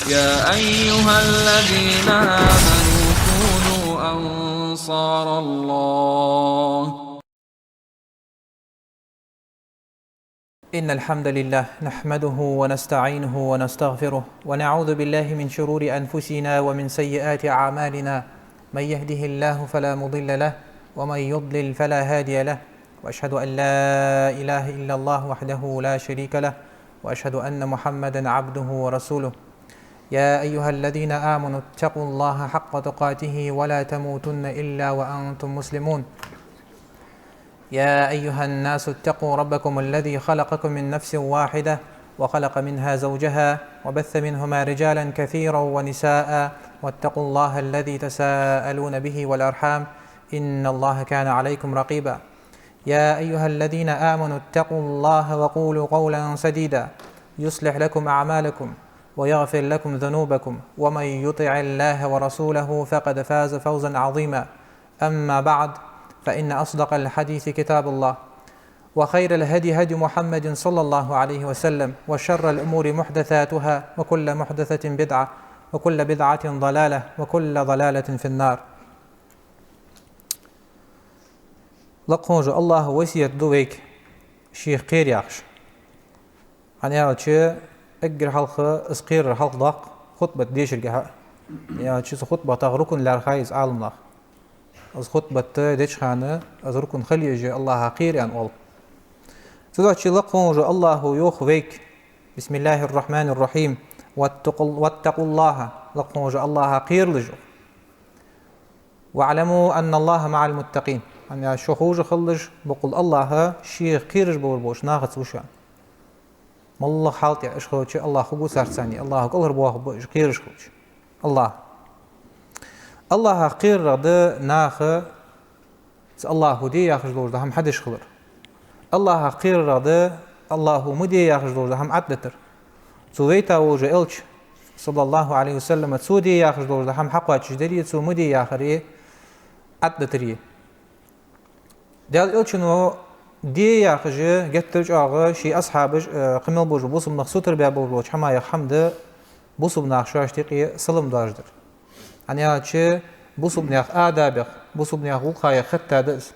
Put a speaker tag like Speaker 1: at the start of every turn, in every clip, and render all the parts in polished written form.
Speaker 1: يا أيها الذين آمنوا كونوا أنصار الله.
Speaker 2: إن الحمد لله نحمده ونستعينه ونستغفره ونعوذ بالله من شرور أنفسنا ومن سيئات أعمالنا. من يهده الله فلا مضل له ومن يضلل فلا هادي له، وأشهد أن لا إله إلا الله وحده لا شريك له، وأشهد أن محمدا عبده ورسوله. يا أيها الذين آمنوا اتقوا الله حق تقاته ولا تموتن إلا وأنتم مسلمون. يا أيها الناس اتقوا ربكم الذي خلقكم من نفس واحدة وخلق منها زوجها وبث منهما رجالا كثيرا ونساء، واتقوا الله الذي تساءلون به والأرحام إن الله كان عليكم رقيبا. يا أيها الذين آمنوا اتقوا الله وقولوا قولا سديدا يصلح لكم أعمالكم ويغفر لكم ذنوبكم، ومن يطع الله ورسوله فقد فاز فوزا عظيما. أما بعد، فإن أصدق الحديث كتاب الله، وخير الهدي هدي محمد صلى الله عليه وسلم، وشر الأمور محدثاتها، وكل محدثة بدعة، وكل بدعة ضلالة، وكل ضلالة في النار. لقونج الله وسيت دويك شيخ قير ياخش عن يالتش اقر حلق اسقير حلق ضاق خطبة ديشر يالتش خطبة تغركن لارخايز عالم الله از خطبة ديش خانة از ركن خليج الله قير يعني أول تدعش لقونج الله يوخ ويك بسم الله الرحمن الرحيم واتقوا الله لقونج الله قير لجو واعلموا أن الله مع المتقين. يعني شخوج خلج بقول الله شيخ قيرج بوربوش ناقص وشان والله حالتي اشخوش الله خبو سارساني الله قلر بواه قيرج خوش الله قير رد ناخ الله دي ياخذ دور هم حدش خلر الله قير رد الله مدي ياخذ دور هم عدتر سويتا وجلش صلى الله عليه وسلم سودي ياخذ دور هم حقوا تجدري سو مدي ياخري عدتري دال إلشنو دي ياخذ جترج آغا شي أصحابج قمل بوج بوسم نخسوتر بيابوج حما يخمد بوسم ناخشاش تقي سلم داجدر. يعني هاتش بوسم ناخ آدابخ بوسم ناخ وقاية خطة دز.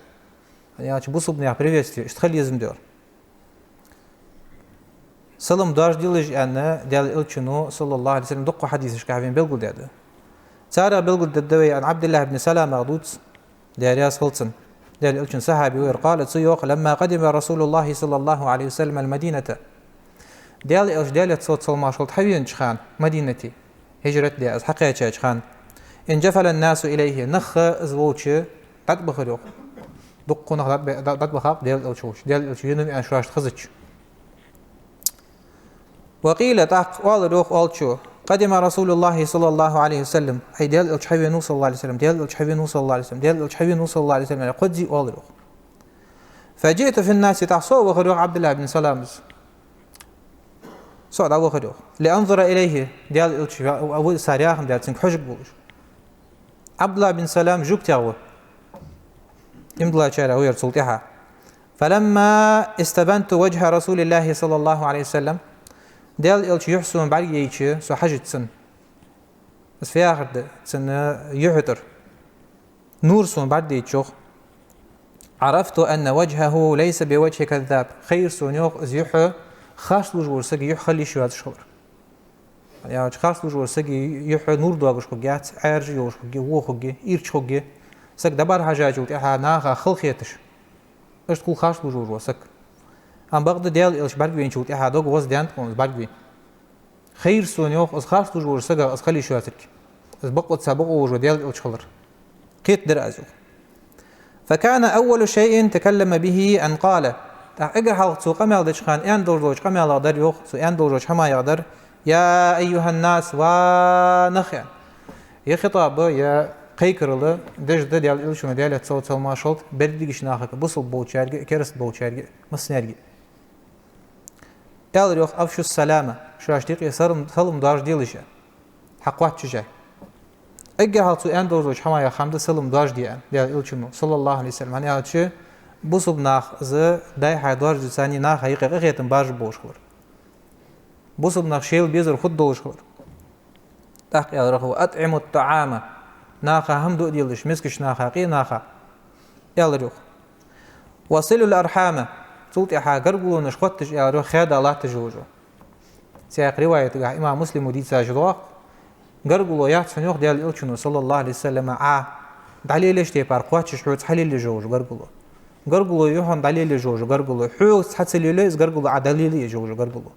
Speaker 2: يعني هاتش بوسم ناخ بريفستي اشتخل يزم دور سلم داج ديلج أن دال إلشنو صلى الله عليه وسلم دقوا حديثش كهفين بلغل داده تارا بلغل ددوي عن عبد الله بن سلام مغدوت دارياس خلصن دال إلشن صحابي وير قالت سيوق لما قدم رسول الله صلى الله عليه وسلم المدينة دال إلش دالت صوت صلماشلت حبيبن خان مدينتي هجرت لي از حقيقة خان انجفل الناس إليه نخ زوجش تطبخ اليوم دقوا نخ تطبخ دال إلشوش دال إلش ينم أشراش خزج وقيل تحق والروح والشو قدم رسول الله صلى الله عليه وسلم أي ديال الشحبي صلى الله عليه وسلم ديال الشحبي صلى الله عليه وسلم ديال الشحبي صلى الله عليه وسلم قدزي والروح فجئت في الناس تحصو وخروق عبد الله بن سلام صعد أبو خروق لأنظر إليه ديال الشحبي أو سارياهم ديال سنك حجب بوش عبد الله بن سلام جوك تغوى يمد الله شارع وير سلطحة فلما استبنت وجه رسول الله صلى الله عليه وسلم ديال إلش يحسن بعد يجي سو حاجة سن بس في آخر سن يحتر نور سون بعد يجوخ عرفت أن وجهه ليس بوجه كذاب خير سون يوخ زيح خاص لجور سجي يخلي شو هذا الشغل يعني خاص لجور سجي يح نور دواغش خجات عرج يوش خجي وخجي إيرش خجي سك دبر حاجة جوت إحنا ناخا خلقيتش إيش تقول خاص لجور وسك أم بغد ديال إلش برجوين شوت إحنا دوغ وز ديانت قوم برجوين خير سونيوخ أز خاص لجور سجا أز خلي شو هاترك أز بقوت سابقه وجو ديال إلش خلر قيت در أزو فكان أول شيء تكلم به أن قال أجر حلق سو قمال دشخان أن دوج قمال يقدر يوخ سو أن دوج حما يقدر يا أيها الناس ونخيا يا خطاب يا قيكرله دج ديال إلش وديال تصوت ما شلت برديش ناخك بوصل بوتشارج كرس بوتشارج مسنارج قال يوخ أفشو السلامة شو أشتيق يسرم سلم دارج ديلشة حق واحد شجع أجر حلق سو أن دوج حما يخمد سلم دارج ديال إلشنو صلى الله عليه وسلم يعني هاتش بوصب ناخ ز داي حدار جساني ناخ حقيقة غيتن باج بوش خور بوصب ناخ شيل بيزر خود دوش خور تحقي رخو أطعموا الطعام ناخا هم دو ديلش مسكش ناخا قي ناخا يلا روح وصلوا الأرحام صوت إحا قرقلو نشخطش يا روح خيادة الله تجوجو سياق رواية إمام مسلم ودي ساجدوه قرقلو يحسن يوخ ديال إلشنو صلى الله عليه وسلم دليل ليش تيبار قواتش حوت حليل لجوج قرقلو يوهم دليل لجوج قرقلو حوت حتى ليليز قرقلو عدليل يجوج قرقلو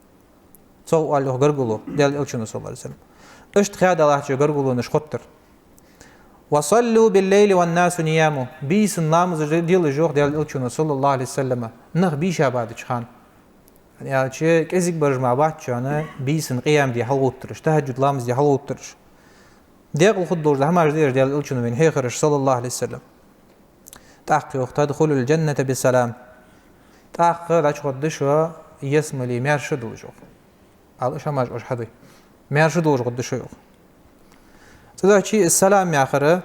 Speaker 2: صو قال له قرقلو ديال إلشنو صلى الله عليه وسلم اشت خيادة الله تجو قرقلو نشخطر وصلوا بالليل والناس نيامو بيس النامز ديال الجوخ ديال إلشنو صلى الله عليه وسلم نخ بيشا بعد خان يعني شيء كذيك برج مع بعض شأنه بيسن قيام دي حلوترش تهجد لامز دي حلوترش ديق الخدور ده هماش دير ديال إلشنو من هيخرش صلى الله عليه وسلم تحقي وقت تدخل الجنة بالسلام تحقي داش قدشوا يسمى لي ميرشد وجوخ على إيش هماش أش حدي ميرشد وجوخ قدشوا يوخ تدا شيء السلام يا آخره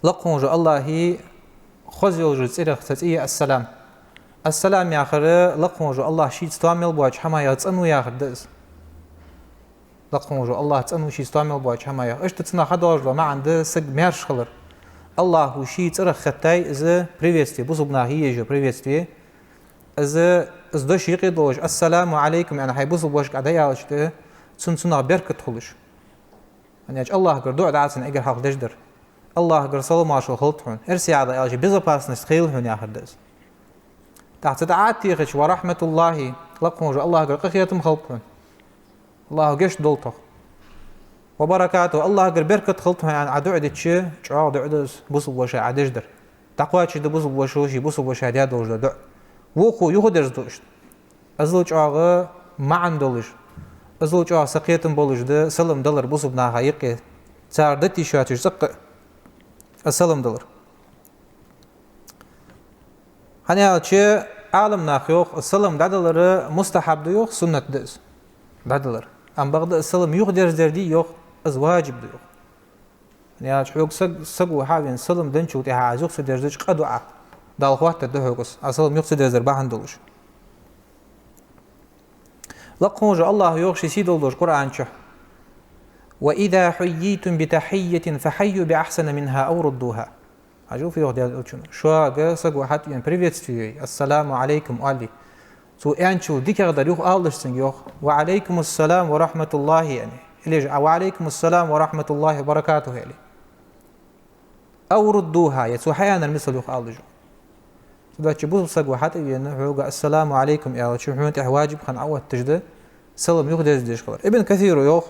Speaker 2: لقون جو الله خذ وجود سيرخ تسيء السلام السلام يا آخره لقون جو الله شيء استعمل بواج حما يتصنو يا آخر دز لقون جو الله تصنو شيء استعمل بواج حما يا إيش تتصنع خداج ما عنده سج ميرش خلر الله هو شيء ترخ خطاي إذا بريفستي بوصبنا هي جو بريفستي إذا ده شيء قدوج السلام عليكم يعني هاي بوصب واش قاعد يعيش تنصنع بركة خلش يعني الله قر دعاء عسن إجر حق دجدر الله قر صلوا ما شو خلطهم إرسي عضا يالجي بيزباس نستخيلهم يا خردز تحت تعاتي خش ورحمة الله لقهم جو الله قر قخيتم خلطهم الله قش دولته وبركاته الله قر بركة خلطهم يعني عدو عدد شيء شعار دعدز بوصب وشي عدجدر تقوى شي بوصب وشوشي بوصب وشي عدياد وجد دع وقو يهدرز دوشت أزل شعار ما عندولش أزل شعار سقيتم بولش ده سلم دلر بوصب ناها يقي صار دتي شاتش سق السلام دلر هنيا شيء عالم ناخيوخ السلام دادلر مستحب ديوخ سنة دز دادلر أم بغض السلام يوخ درز دردي يوخ از واجب ديوخ هنيا شوك سقو حاوين سلام دنشو تيها عزوخ سدرزش قدوعة دال خوات تدهوكس السلام يوخ سدرزر باهن دولش لقون جو الله يوخ شي دولش قرآن شه وإذا حييتم بتحية فحيوا بأحسن منها أو ردوها أشوف يوخ ديال إلشنو شو قصق واحد يعني بريفيتستي السلام عليكم علي سو أنشو ديك يقدر يوخ أولش سنج يوخ وعليكم السلام ورحمة الله يعني ليش وعليكم السلام ورحمة الله وبركاته يعني أو ردوها يسو حيانا المثل يوخ أولش سو تشبوس بصق واحد يعني هو السلام عليكم يا شو حمنت واجب خن عود تجده سلام يوخ ديش خبر ابن كثير يوخ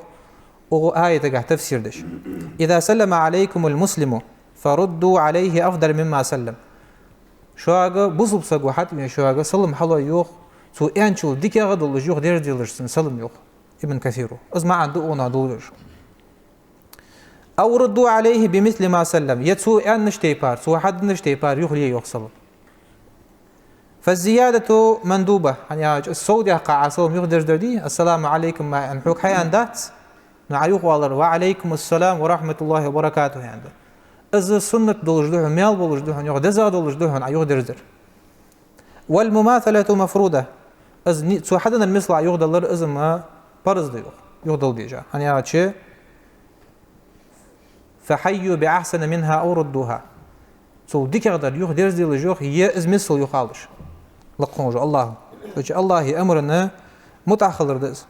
Speaker 2: وآية تقع تفسير دش إذا سلم عليكم المسلم فردوا عليه أفضل مما سلم شو هذا بصب سق واحد من شو هذا سلم حلو يوخ سو أنشل ديك يغض الله يوخ دير ديلش سلم يوخ ابن كثيره أسمع عن دقونا دولش أو ردوا عليه بمثل ما سلم يتسو أن نشتي بار سو حد نشتي بار يوخ ليه يوخ سلم فالزيادة مندوبة يعني الصوت يقع سلم يوخ دير دي السلام عليكم ما نحوك حيان دات نعيوخ والله وعليكم السلام ورحمة الله وبركاته يعني إذا سنة دولش دوهن ميال بولش دوهن يوخ دزا دولش دوهن عيوخ درزر والمماثلة مفروضة إذا سو حدنا المثل عيوخ دلر إذا ما برز ديوخ يوخ دل ديجا يعني هذا شيء فحيوا بأحسن منها أو ردوها سو ديك يقدر يوخ درز ديل جوخ هي إذ مثل يخالش لقون جو الله وجه الله أمرنا متأخر دز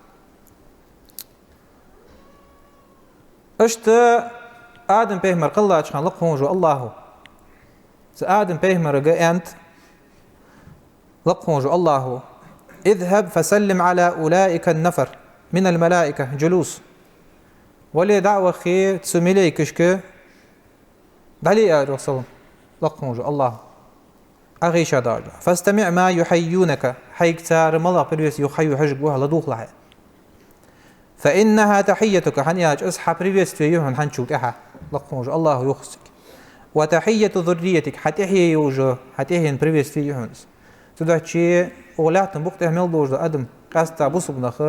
Speaker 2: اشت آدم بيهمر قلّا أشخان لقون جو الله آدم بيهمر أنت لقون جو الله اذهب فسلم على أولئك النفر من الملائكة جلوس ولي دعوة خير تسميلي كشك دعلي رسول لقون جو الله أغيش دارجة فاستمع ما يحيونك حيك تار ملا بريس يحيو حجبوها لدوخ لها فإنها تحيتك حنياج أصحى بريفيست يوهن حنشوك أحا لقون جو الله يخصك وتحية ذريتك حتحيي يوجو حتحيي بريفيست يوهن تدعي شيء ولاتن بوقت أهمل دوج آدم قاستا بصب نخ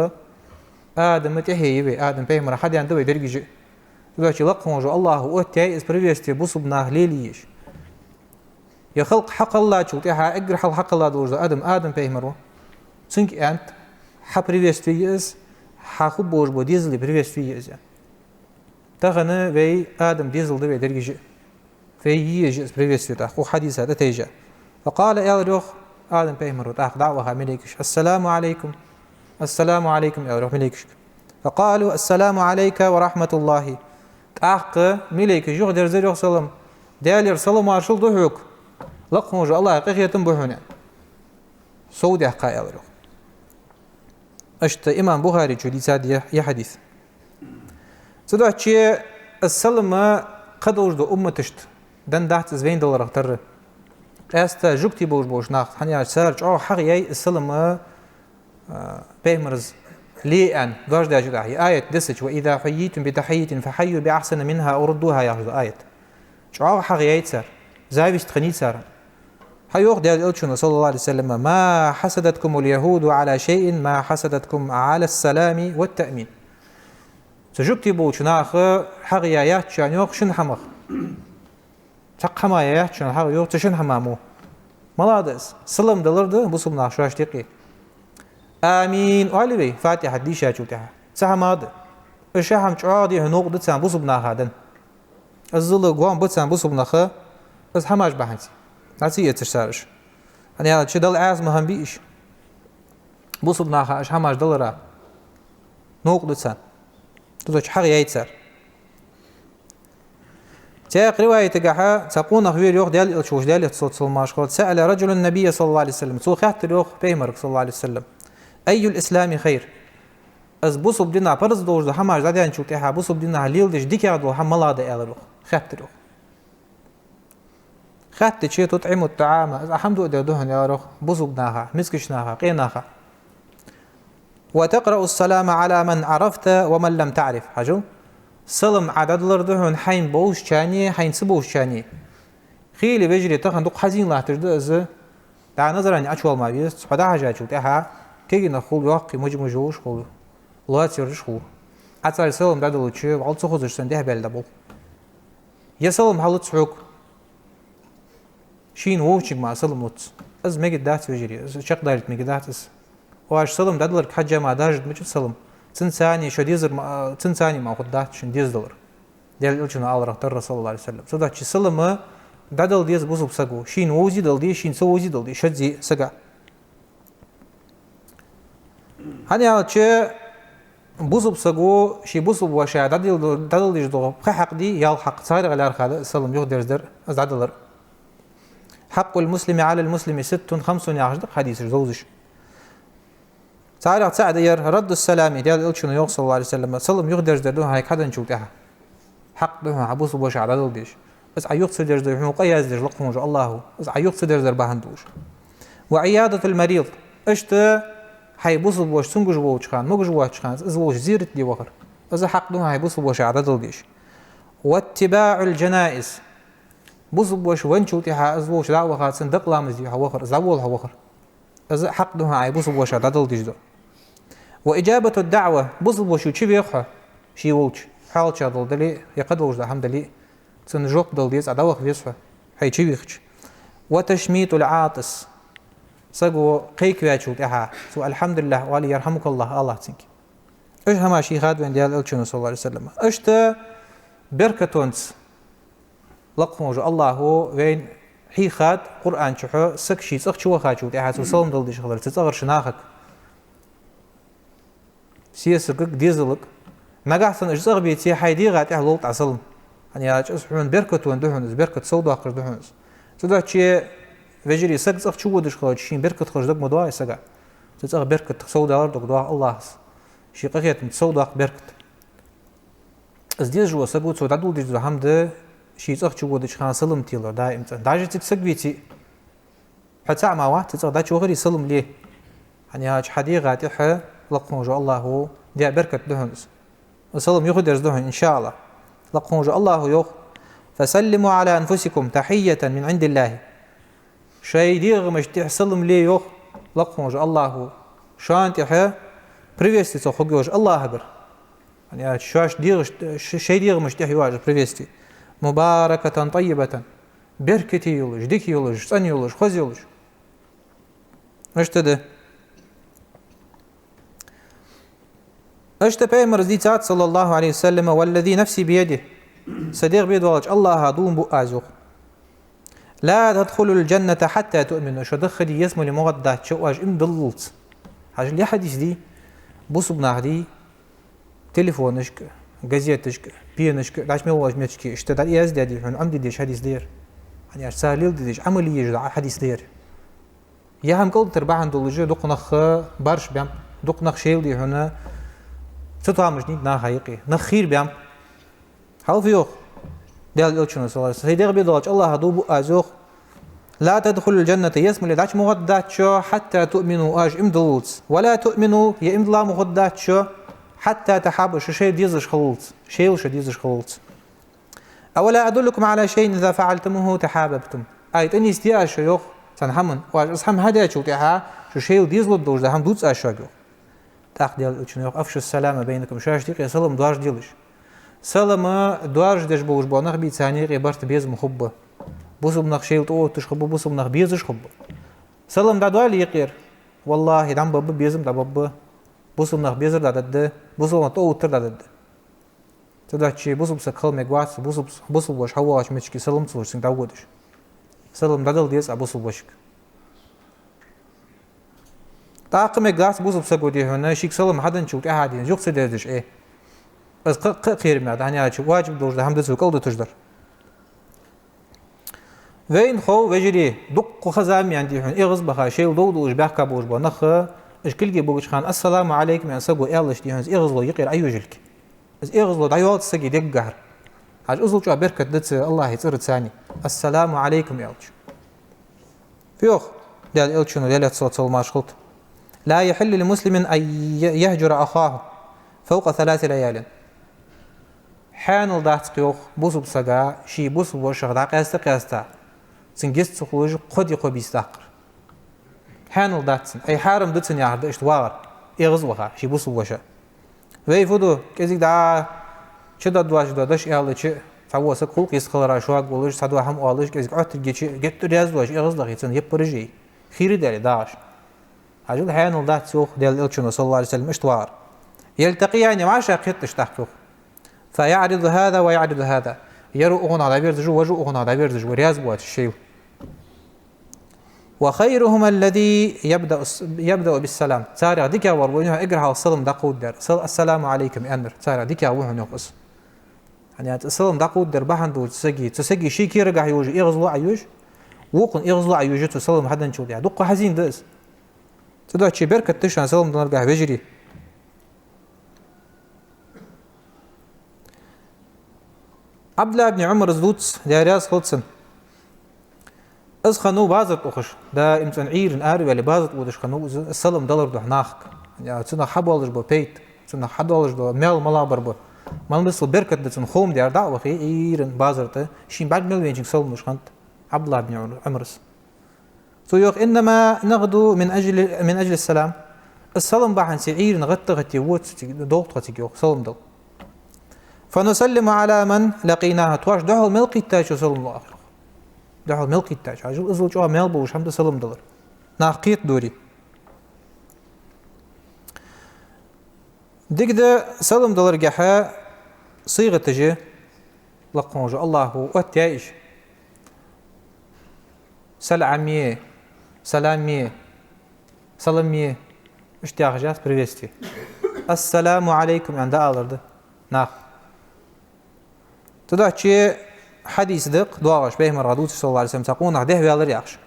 Speaker 2: آدم متحيي بي آدم بيهمر حد عنده يدرجي تدعي شيء لقون جو الله وتحيي إس بريفيست بصب نخ ليليش يخلق حق الله شوك أحا أجر حق الله دوج آدم بيهمر سنك أنت حبريفيست يس حاخب بوش بو ديزل приветствие يزا تغنى في آدم ديزل ده بيدرجي في يجي приветствие تاخو حديث هذا تيجا فقال يا روح آدم بيمر تاخ دعوة مليكش السلام عليكم السلام عليكم يا روح مليكش فقالوا السلام عليك ورحمة الله تاخ مليك جوغ درزي روح سلام دالير سلام عرشل دوحوك لقموج الله قيخيتم بوحنا سودي حقا يا روح اشت إمام بخاري جودي ساد يا حديث صدق شيء السلم قد وجد أمتشت دن دحت زين دولار اختر استا جوكتي بوش ناخت حنيا سارج او حقيقي السلم بيمرز لي ان دوش دا جدا هي آية دسج وإذا حييتم بتحية فحيوا بأحسن منها أو ردوها يا آية شو حقيقي سار زايبش تخني سار حيوخ ديال الألشون صلى الله عليه وسلم ما حسدتكم اليهود على شيء ما حسدتكم على السلام والتأمين سجوكتي بوش ناخ حقيقي يحشان يوخ شن حمخ تقما يحشان حقيقي يوخ تشن حمامو ملادس سلم دلرده بصب ناخ شو اشتقي آمين وعلي بي فاتحة دي شاچو تها سحماد الشحم چعادي هنوق دتسان بصب ناخ هادن الظل قوام بتسان بصب ناخ بس هماش بحنسي ناسي يتشارش أنا هذا شيء دل عاز مهم بيش بصب ناخ اش هماش دلرا نوق دتسان تدوش حق يتسار تاق رواية تقاحا تقون أخوير يوخ ديال الشوش ديال الصوت صلماش قال سأل رجل النبي صلى الله عليه وسلم سو خيحت اليوخ بيمرك صلى الله عليه وسلم أي الإسلام خير از بصب دينا برز دوش دو هماش داديان شو تيحا بصب دينا هليل ديش ديكا دو همالا اليوخ خيحت اليوخ خيحت شيء تطعم الطعام از أحمدو دهن يا روخ بصب ناها مسكش ناها قيناها وتقرأ السلام على من عرفت ومن لم تعرف حاجو سلم عددلر دهن حين بوش شاني حين سبوش شاني خيلي بجري تخن دوق حزين لا ترد از دع نظراني أشوال ما بيست حدا حاجة شو تها كي نخول واقي مجوش خول الله تيرش خول أتصل سلم دادلو تشي وعلى تخوزش سنده بلدبو يسلم حلت سحوك شين ووشك مع سلم لط از مجد دات بجري از شق دارت مجد دات از واش سلم دادلر حاجة ما دارجت مجد سلم تنساني شو ديزر تنساني ما خدات شن ديز دولار ديال الجنة على رحمة صلى الله عليه وسلم صدق شيء سلم دادل ديز بوسب سقو شين ووزي دل دي شين سووزي دل دي شدزي سقا هني على شيء بوسب سقو شي بوسب وشاع دادل ديج دو حق دي يال حق صار على هذا سلم يخ درز در از دادلر حق المسلم على المسلم 56 يعجد حديث زوجش تعالى تساعد ير رد السلام ديال الشنو يوصل صلى الله عليه وسلم سلم يقدر يدردو هاي كذا نشوف تها حق ده عبوس بوش على دلديش بس عيوق صدر ده هو قياس ده لقمه جو الله بس عيوق صدر ده بهندوش وعيادة المريض اشت هاي بوس بوش سنجوج بوش خان مجوج بوش خان ازوج زيرت دي وخر إذا حق ده هاي بوس بوش على دلديش واتباع الجنائز بوس بوش وين شو تها ازوج لا وخر صندق لامز دي وخر زول وخر إذا حق ده هاي بوس بوش على دلديش ده وإجابة الدعوة بوصل بوشو شي بيخها شي ووش حال شادل دلي يقد وجد الحمد لله تنجوق دل ديز عدوخ بيسفه هاي شي بيخش وتشميت العاطس سقو قيك ياتشو تها سو الحمد لله والي يرحمك الله تنك ايش هما شي خاد وين ديال الشنو صلى الله عليه وسلم اشتا بركتونس لقموج الله هو وين حي خاد قرآن شحو سك شي سخ شو خاچو تها سو سلم دل ديش خضر تتصغر شناخك سياسك ديزلك نجحسن إجزاء بيتي حيدي غاتي حلوت عسلم يعني أسحون بركة وندهونس بركة سودا آخر دهونس سودا شيء فجري سقط شو ودش خارج شين بركة خارج دق مدواء سقع تسقى بركة سودا أرض دق الله شيء قيت سودا بركة أزديز جوا سقط سودا دول ديز حمد شيء سقط شو ودش خان سلم تيلر دائم دايج تسق بيتي حتى مع واحد تسقى دا شو غير يسلم ليه يعني هاج حدي غاتي ح لقموج الله دي بركة دهنس وسلم يقدر دهن إن شاء الله لقموج الله يوخ فسلموا على أنفسكم تحية من عند الله شيء ديغ مش تحسلم لي يوخ لقموج الله شان تحه بريفيستي تخوجوج الله أكبر يعني شاش ديغ شيء ديغ مش تحيواج بريفيستي مباركة طيبة بركتي يولج ديك يولج صن يولج خوز يولج مش تده اشت پیغمبر زیتات صلی الله علیه وسلم والذي نفسي بيده صديق بيد والله الله هادون بو ازوق لا تدخلوا الجنة حتى تؤمنوا شو دخل يسمو لمغدات شو اج ام دللت حاجه لي حديث دي بوسو بناهدي تليفونشك газеточка بينشك داش ميواج متشكي اشتدال ياز دادي هن عمدي ديش حديث دير يعني ساليل ديش عملي يجد حديث دير يا هم قلت تربعن دولجه دقنخ برش بيام دقنخ شيل دي هنا ستوامش نيد نا حقيقي نخير بيام حال فيوخ ديال الشنو صلى الله عليه وسلم سيدي بيدوج الله هدوب ازوخ لا تدخل الجنة يسمو لداش مغدات شو حتى تؤمنوا اج امدلوت ولا تؤمنوا يا امدلا مغدات شو حتى تحابوا شيء ديزش خلط شيء ديزش خلط أولا أدلكم على شيء إذا فعلتموه تحاببتم آيت أني استياء شيوخ سنحمن واج أصحم هذا شو تها شيء ديزلو دوج ده هم دوتس أشياء تأخذ ديال شنيوخ أفشوا السلام بينكم شاش دقيقة سلام دوار ديلش سلام دوار ديش بوج بونخ بيت ثاني غيبرت بيز مخبة بوسو بنخ شيء تو تشخبه بوسو بنخ بيزش خبة سلام دا دوال يقير والله دام باب بيزم دا باب بوسو بنخ بيزر دا دد بوسو ما تو تر دا دد تداشي بوسو بسكل ميغوات بوسو باش هواش مشكي سلام تصور سين داودش سلام دادل ديس ابوسو باشك طاقم ميغوات بوسو بسكودي هنا شيك سلام حدن شوك احد جوك سددش ايه بس خير ما يعني واجب دوج ده هم دسو قلد تجدر وين خو وجري دق خزام عندي هون اغز بخا شيل دودوش بحكا بوش بنخ اش كلجي بوش خان السلام عليكم يا سقو يالش دي هون اغز لو يقير ايو جلك از اغز لو دايوت سقي دق قهر حاج ازل جو بركه دت الله يصير ثاني السلام عليكم يالش فيوخ دال الشنو دالت صوت ماشخط لا يحل لمسلم ان يهجر اخاه فوق 3 ليال حان دات قيوخ بوسو بسقا شي بوسو بوش غدا قياستا سنجست سخوج قد يقو بيستاقر حان داتسن اي حارم دتسن يا هذا اشتوار يغز وخا شي بوسو بوشا وي فودو كزيك دا شدا دواش داش يالچ فوس قول يسخلرا شواق بولش صدوا هم اولش كزيك عت جت رياز دواش يغز دغيتن يبرجي خيري دالي داش اجل حان دات سوخ ديال الشنو صلى الله عليه وسلم اشتوار يلتقيان مع شاقيت تحقق فيعرض هذا ويعرض هذا يرو اغنى على بيرز جو وجو اغنى على بيرز جو رياز بوات الشيء وخيرهم الذي يبدا بالسلام سارع ديك ورونها اقرا السلام دقود در السلام عليكم امر سارع ديك وهن يقص يعني السلام دقود در بحندو تسقي شي كي رجع يوجي يغزلو عيوج وقن يغزلو عيوج تسلم حدا نشوف يعني دق حزين دس تدو شي بركه تشان سلام نرجع بيجري عبد الله بن عمر زلوتس دارياس خلصن از خنو بازت اخش دا امتن عير اري ولا بازت ودش خنو السلام دولار دو هناخ يعني تنا حبولش بو بيت تنا حدولش دو مال ملابر بو مال بس بركت دتن خوم ديار دا وخي عيرن بازرته شين بعد مل وينجك سلم مش خنت عبد الله بن عمرس سو يوخ انما نغدو من اجل السلام السلام بحن سعير نغتغتي ووت دوت غتي سلام دو فنسلم على من لقيناه تواش دعو ملقي التاج وسلم الله آخر دعو ملقي التاج عجل ازل جوا ميل بوش حمد سلم دلر ناقيت دوري ديك ده سلم دلر جحا صيغة تجي لقون الله هو واتيايش سلامية سلامية سلامية اشتياق جاس بريفستي السلام عليكم عند آلر ناق تدعي حديث دق دواش بهم الرسول صلى الله عليه وسلم تقول ده ويالر ياخش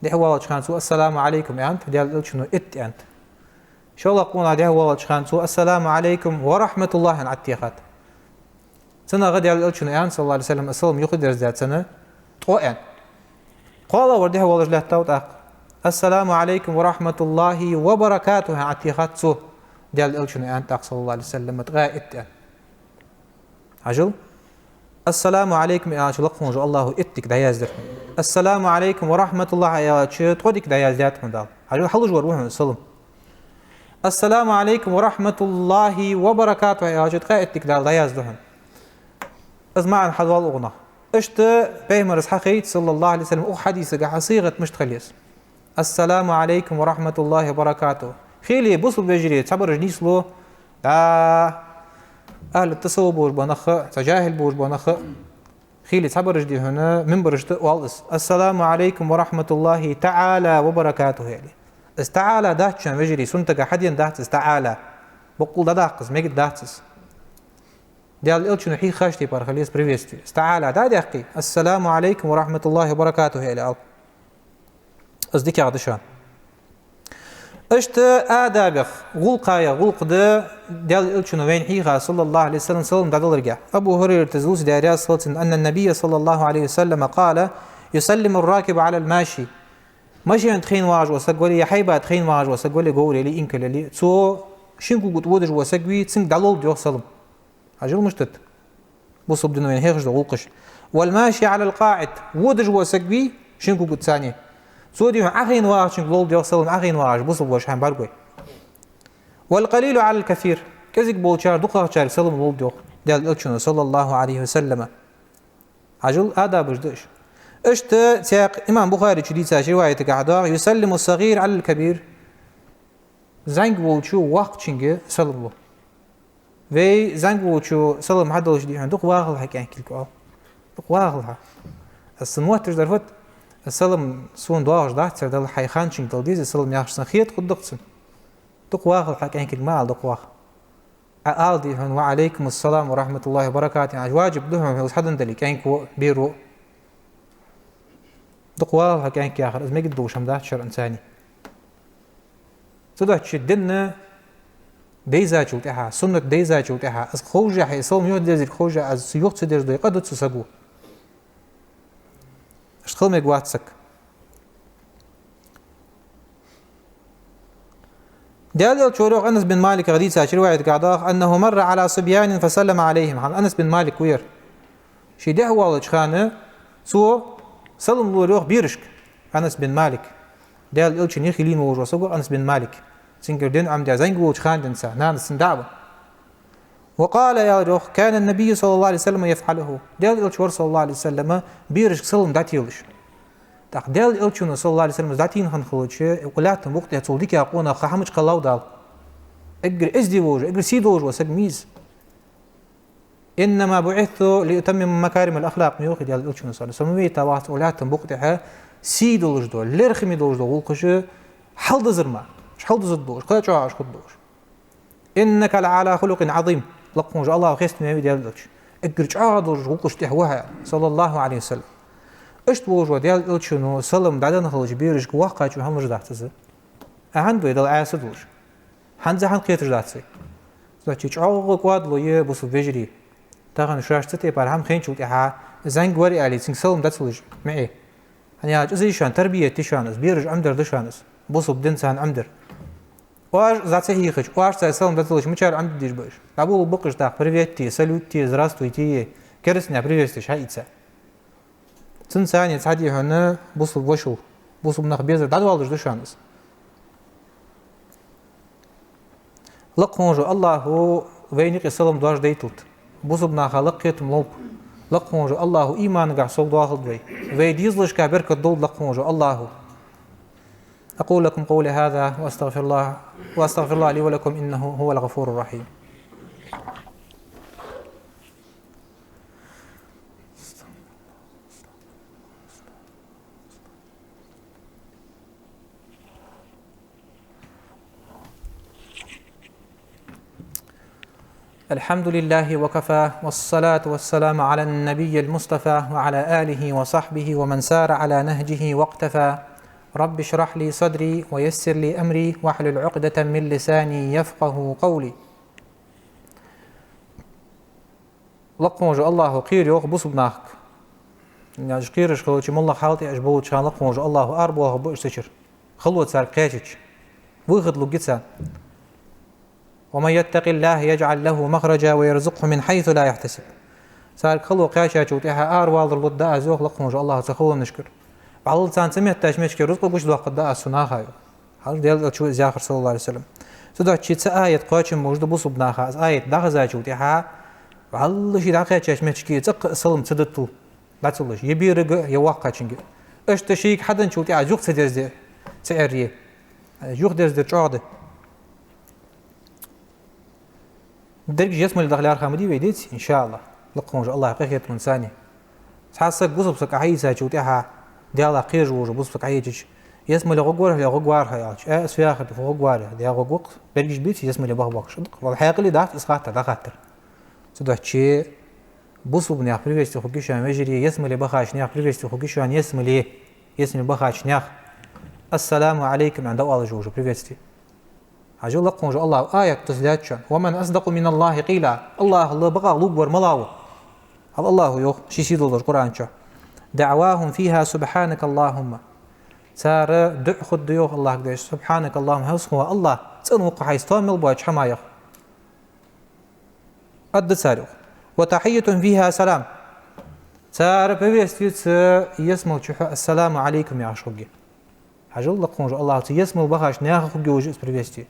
Speaker 2: ده والله كان سو السلام عليكم انت ديال شنو ات انت شو الله قونا ده والله كان سو السلام عليكم ورحمه الله عن اتيخات سنه غد ديال شنو ان صلى الله عليه وسلم السلام يقدر ذات سنه طوئن قال ورده والله لا توت السلام عليكم ورحمه الله وبركاته عن اتيخات سو ديال شنو انت صلى الله عليه وسلم تغائت عجل السلام عليكم يا شلقون جو الله اتك دايازدر السلام عليكم ورحمة الله يا تودك دايازدات من دال عجل حلوج وروحهم السلام السلام عليكم ورحمة الله وبركاته يا تقا اتك دايازدهم ازمع حلوال اغنى اشت بيمر حقيت صلى الله عليه وسلم او حديث صيغة مشتخليس السلام عليكم ورحمة الله وبركاته خيلي بوصل بجري تعبر جنيس له دا أهل التصوف بوش بنخ تجاهل بوش بنخ خيلي تعبرج دي هنا من برجت والس السلام عليكم ورحمة الله تعالى وبركاته يعني استعالى دهت شان وجري سنتك حدين دهت استعالى بقول ده دهقز ميجد دهتس ديال الشنو حي خاشتي بار خليس بريفيستي استعالى دا دقي السلام عليكم ورحمة الله وبركاته يعني أو أصدق يا عدشان اشت آدابخ غلقايا غلق ده ديال الشنو وين حيها صلى الله عليه وسلم سلم دادل رجع أبو هريرة تزوج داريا صوت أن النبي صلى الله عليه وسلم قال يسلم الراكب على الماشي ماشي عند خين واج وسقولي يا حيبة خين واج وسقولي قولي لي إنك لي سو شنكو قد ودج وسقوي تسنك دلول ديو سلم أجل مشتت بص بدنا وين هيخش غلقش والماشي على القاعد ودج وسقوي شنكو قد ثانية سودي أخين واج شنك دلول ديو سلم أخين واج بص بوش هم برقوي والقليل على الكثير كذلك بولشار دقة شار سلم دلول ديو ديال الشنو صلى الله عليه وسلم عجل آداب بجدش اشت سياق إمام بخاري شديد رواية قعدار يسلم الصغير على الكبير زنگ بولشو وقت شنجة سلم له في زنگ بولشو سلم حدل شديد عندك واغل حكي كيلكو دق واغلها السنوات تجدرفت السلم سون دواج دات سر دل حيخان شنج دل ديز السلم ياخشن خيط قد دقسن دق واغل حكي كيلك مال دق واغل أقال دي هن وعليكم السلام ورحمة الله وبركاته يعني واجب دهم هو حدن دلي كينكو بيرو دقوال هكاين كي آخر إذا ما قدوش هم دات شر إنساني تدوح تشدنا ديزا شوتها سنة ديزا شوتها از خوجة حي صوم يود ديزي خوجة از سيوخ تدير دي قد تسقو اشتغل ميقواتسك ديال شوروخ أنس بن مالك غديد ساشر رواية قعداخ أنه مر على صبيان فسلم عليهم عن أنس بن مالك وير شي دعوة والله خانة سو سلم لوروخ بيرشك أنس بن مالك ديال إلشن يخلين وجو سوق أنس بن مالك سنكر دين عم ديال زنقو خان دنسا نان السندعبة وقال يا روخ كان النبي صلى الله عليه وسلم يفعله ديال إلشور صلى الله عليه وسلم بيرشك سلم داتيلش تاق ديال إلشون صلى الله عليه وسلم داتين خنخلوش ولاتن وقت يتصوديك يقونا خامج قلاو دال اقر ازدي وجو اقر سيد وجو وسق ميز إنما بعثت لأتمم مكارم الأخلاق ميوخي ديال إلشون صلى الله عليه وسلم ويتا واحد ولاتن وقتها سيد وجدو لرخمي دوجدو ولقش حلد زرما حلد زدوش قد شاش خدوش إنك لعلى خلق عظيم لقموج الله خيست ميوي ديال إلش اقر شاش ولقش تحوها صلى الله عليه وسلم اشت وجو ديال إلشون سلم دادن خلج بيرش واقع شو هم رجداتز أهندو يدل عاسدوش هنزا هن قيت رجداتسي زاتشي شاو قواد لويه بوسو بيجري تاغن شاشتتي بارهم خين شوت إحا زنگ وري علي سنگ سلم داتسلج معي يعني أجزي شان تربية تشانس بيرج عمدر دشانس بوسو بدن سان عمدر واش زاتسي هيخش واش ساي سلم داتسلج مچار عمد ديش باش لابو بقش تاق بريفيتي سالوتي زراستويتي كرسنيا بريفيستش هايتسا تنساني تسعدي هنا بوسو بوشو بوسو بناخ بيزر دادوالش دشانس لقونجو الله وينيق سلم دواج ديتلت بوسو بناخ لقيتم لوب لقونجو الله إيمان قاع صوب دواخل دري ويديزلش كابركة دول لقونجو الله أقول لكم قولي هذا وأستغفر الله لي ولكم إنه هو الغفور الرحيم الحمد لله وكفى والصلاة والسلام على النبي المصطفى وعلى آله وصحبه ومن سار على نهجه واقتفى رب اشرح لي صدري ويسر لي أمري واحلل عقدة من لساني يفقه قولي لقموج الله قير يوخ بصبناك يعني قيرش خلوتي مالله حالتي أجبوت شان لقموج الله أربوه بأشتشر خلوت سار قيتش ويخد لقيتسان ومن يتق الله يجعل له مخرجا ويرزقه من حيث لا يحتسب سار خلو قاشا شوتها والر الوداء زوخ لقموج الله تخلو نشكر بعض الإنسان سمعت تاشمشكر رزقه قش الوقت دا السناخا هل ديال شو زاخر صلى الله عليه وسلم سدوا تشيت آية قاتش موجود بوصب ناخا آية دغزا شوتها والله شي دقيقة تاشمشكي تق صلم تدتو لا تقولش يبيرق يوقع شنق اش تشيك حدا شوتها جوخ تدرز تعريه جوخ درز تعاده درج يسمى لدخل خامدي ويديت إن شاء الله لقون الله قيخة من ثاني حاسك بصبسك عيسى شوتيها ديالا قير وجو بصبسك عيجش يسمى لغوار لغوارها يالش أسفياخة فغوار ديا غوق برجش بيت يسمى لبغبغ شدق والحقيقة اللي دافت إسقاط دخاتر سدوا شيء بصب نياخ بريفيست خوكيشان مجري يسمى لبخاش نياخ بريفيست خوكيشان يسمى لبخاش نياخ السلام عليكم عند الله جوجو بريفيستي عجل لقون جو الله آية تسلاتشان ومن أصدق من الله قيلا الله بقى لوبور ملاو الله يو شي سيدو القرآن شو دعواهم فيها سبحانك اللهم سار دع خد ديوخ الله قديش سبحانك اللهم هو الله تنوق حيث تومل بواج حمايخ قد سارو وتحية فيها سلام سار بيستيت يسمو السلام عليكم يا شوقي عجل لقون جو الله يسمو بخاش ناخ جوج بريفيستي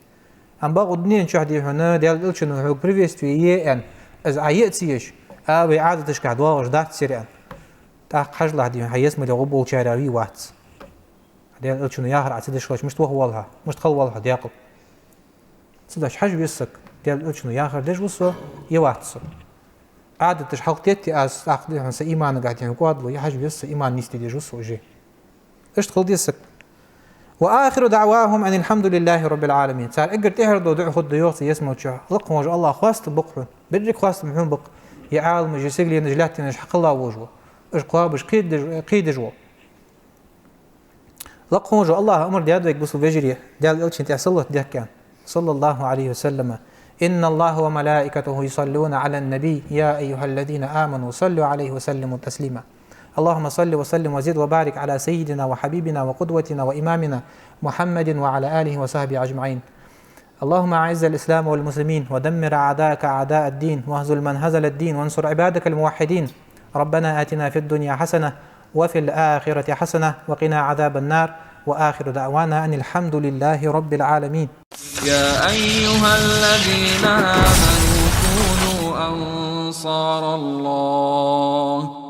Speaker 2: ام باغو دنين شحدي هنا ديال الشنو هو بريفيستي ان از عيتيش ابي عادتش قاعد واغش دات سيران تا حاج الله دي هيسمو لي غبو شارعي وات ديال الشنو ياهر عتدش مش توهولها مش تخولها دياقل صداش حاج بيسك ديال الشنو ياهر ديش وصو يواتس عادتش حقتي از عقدي هنس ايمان قاعد يقعد له حاج بيس ايمان نيستي دي وصو وجي ايش تقول ديسك وآخر دعواهم أن الحمد لله رب العالمين صار أقدر تهردوا دعوا خد ضيوف يسمعوا شو لقوا وجه الله خواست بقحون بدرك خواست محون بق يعالم يجسق لي نجلاتي نجحق الله وجهه إيش قابش قيد جوا لقوا وجه الله أمر ديال ذيك بصوا فجريه ديال إلش أنت صلت ده كان صلى الله عليه وسلم إن الله وملائكته يصلون على النبي يا أيها الذين آمنوا صلوا عليه وسلموا تسليما اللهم صل وسلم وزد وبارك على سيدنا وحبيبنا وقدوتنا وإمامنا محمد وعلى آله وصحبه أجمعين اللهم أعز الإسلام والمسلمين ودمر أعداءك أعداء الدين واهزل من هزل الدين وانصر عبادك الموحدين ربنا آتنا في الدنيا حسنة وفي الآخرة حسنة وقنا عذاب النار وآخر دعوانا أن الحمد لله رب العالمين.
Speaker 1: يا أيها الذين آمنوا كونوا أنصار الله